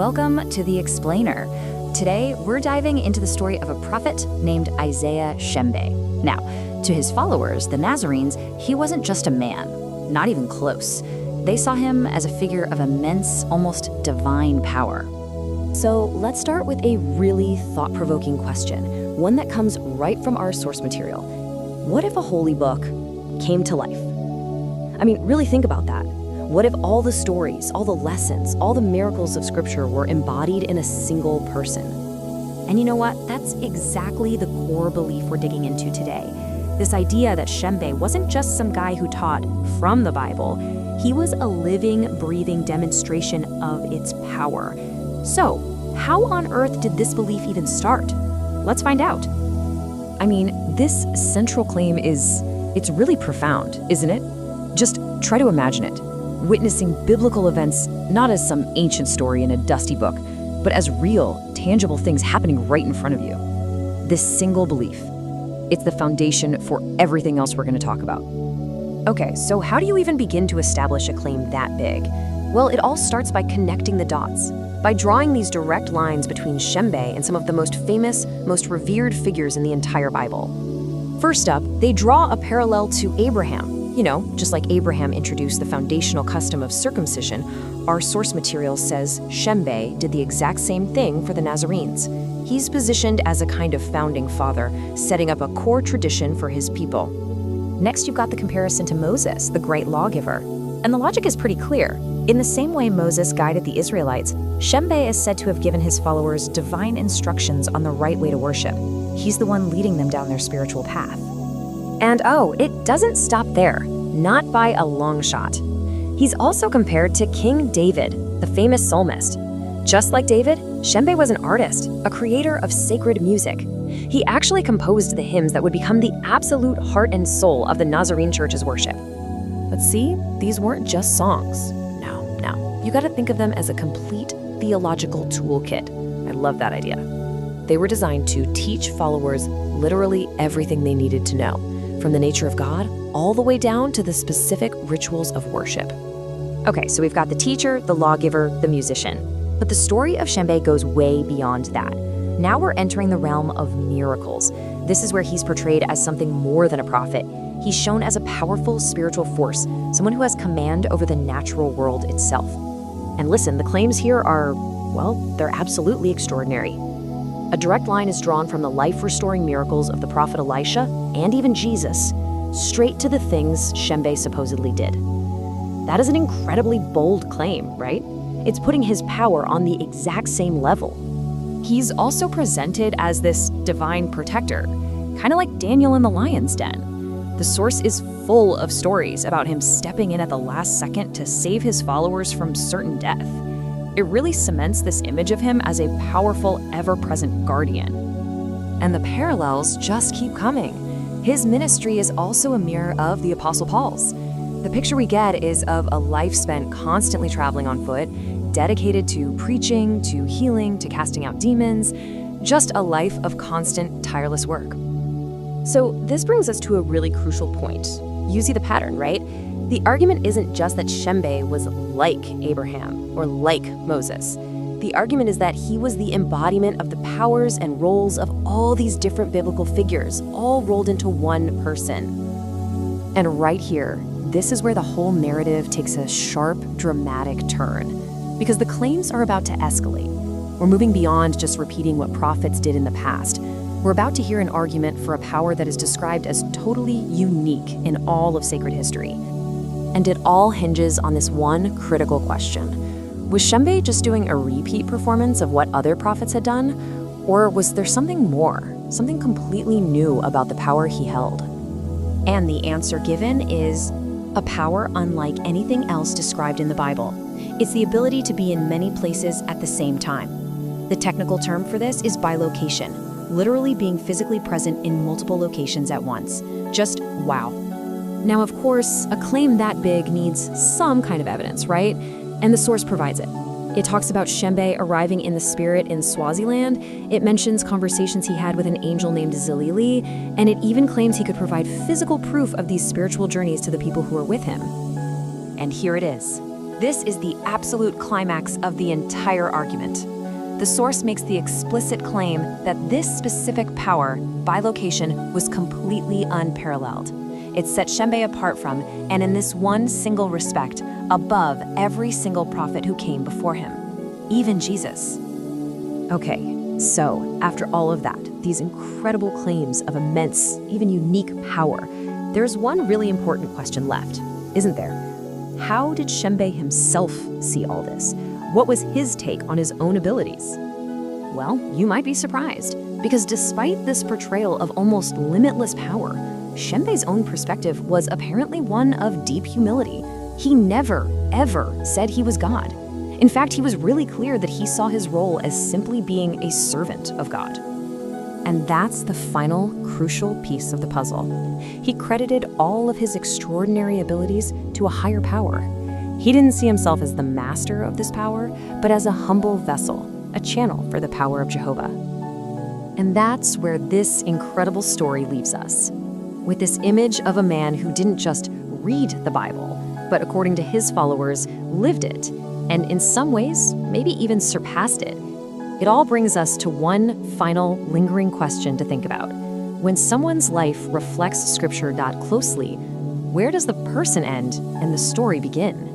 Welcome to The Explainer. Today, we're diving into the story of a prophet named Isaiah Shembe. Now, to his followers, the Nazarenes, he wasn't just a man, not even close. They saw him as a figure of immense, almost divine power. So let's start with a really thought-provoking question, one that comes right from our source material. What if a holy book came to life? I mean, really think about that. What if all the stories, all the lessons, all the miracles of Scripture were embodied in a single person? And you know what? That's exactly the core belief we're digging into today. This idea that Shembe wasn't just some guy who taught from the Bible. He was a living, breathing demonstration of its power. So, how on earth did this belief even start? Let's find out. I mean, this central claim it's really profound, isn't it? Just try to imagine it. Witnessing biblical events not as some ancient story in a dusty book, but as real, tangible things happening right in front of you. This single belief, it's the foundation for everything else we're going to talk about. Okay, so how do you even begin to establish a claim that big? Well, it all starts by connecting the dots, by drawing these direct lines between Shembe and some of the most famous, most revered figures in the entire Bible. First up, they draw a parallel to Abraham. You know, just like Abraham introduced the foundational custom of circumcision, our source material says Shembe did the exact same thing for the Nazarenes. He's positioned as a kind of founding father, setting up a core tradition for his people. Next, you've got the comparison to Moses, the great lawgiver. And the logic is pretty clear. In the same way Moses guided the Israelites, Shembe is said to have given his followers divine instructions on the right way to worship. He's the one leading them down their spiritual path. And it doesn't stop there, not by a long shot. He's also compared to King David, the famous psalmist. Just like David, Shembe was an artist, a creator of sacred music. He actually composed the hymns that would become the absolute heart and soul of the Nazarene Church's worship. But see, these weren't just songs. No. You gotta think of them as a complete theological toolkit. I love that idea. They were designed to teach followers literally everything they needed to know, from the nature of God all the way down to the specific rituals of worship. Okay, so we've got the teacher, the lawgiver, the musician. But the story of Shembe goes way beyond that. Now we're entering the realm of miracles. This is where he's portrayed as something more than a prophet. He's shown as a powerful spiritual force, someone who has command over the natural world itself. And listen, the claims here are, well, they're absolutely extraordinary. A direct line is drawn from the life-restoring miracles of the prophet Elisha and even Jesus, straight to the things Shembe supposedly did. That is an incredibly bold claim, right? It's putting his power on the exact same level. He's also presented as this divine protector, kind of like Daniel in the lion's den. The source is full of stories about him stepping in at the last second to save his followers from certain death. It really cements this image of him as a powerful, ever-present guardian. And the parallels just keep coming. His ministry is also a mirror of the Apostle Paul's. The picture we get is of a life spent constantly traveling on foot, dedicated to preaching, to healing, to casting out demons, just a life of constant, tireless work. So this brings us to a really crucial point. You see the pattern, right? The argument isn't just that Shembe was like Abraham or like Moses. The argument is that he was the embodiment of the powers and roles of all these different biblical figures, all rolled into one person. And right here, this is where the whole narrative takes a sharp, dramatic turn, because the claims are about to escalate. We're moving beyond just repeating what prophets did in the past. We're about to hear an argument for a power that is described as totally unique in all of sacred history. And it all hinges on this one critical question. Was Shembe just doing a repeat performance of what other prophets had done? Or was there something more, something completely new about the power he held? And the answer given is a power unlike anything else described in the Bible. It's the ability to be in many places at the same time. The technical term for this is bilocation, literally being physically present in multiple locations at once. Just wow. Now, of course, a claim that big needs some kind of evidence, right? And the source provides it. It talks about Shembe arriving in the spirit in Swaziland. It mentions conversations he had with an angel named Zilili, and it even claims he could provide physical proof of these spiritual journeys to the people who were with him. And here it is. This is the absolute climax of the entire argument. The source makes the explicit claim that this specific power, bilocation, was completely unparalleled. It set Shembe apart from, and in this one single respect, above every single prophet who came before him, even Jesus. Okay, so after all of that, these incredible claims of immense, even unique power, there's one really important question left, isn't there? How did Shembe himself see all this? What was his take on his own abilities? Well, you might be surprised, because despite this portrayal of almost limitless power, Shembe's own perspective was apparently one of deep humility. He never, ever said he was God. In fact, he was really clear that he saw his role as simply being a servant of God. And that's the final, crucial piece of the puzzle. He credited all of his extraordinary abilities to a higher power. He didn't see himself as the master of this power, but as a humble vessel, a channel for the power of Jehovah. And that's where this incredible story leaves us, with this image of a man who didn't just read the Bible, but according to his followers, lived it, and in some ways, maybe even surpassed it. It all brings us to one final, lingering question to think about. When someone's life reflects Scripture that closely, where does the person end and the story begin?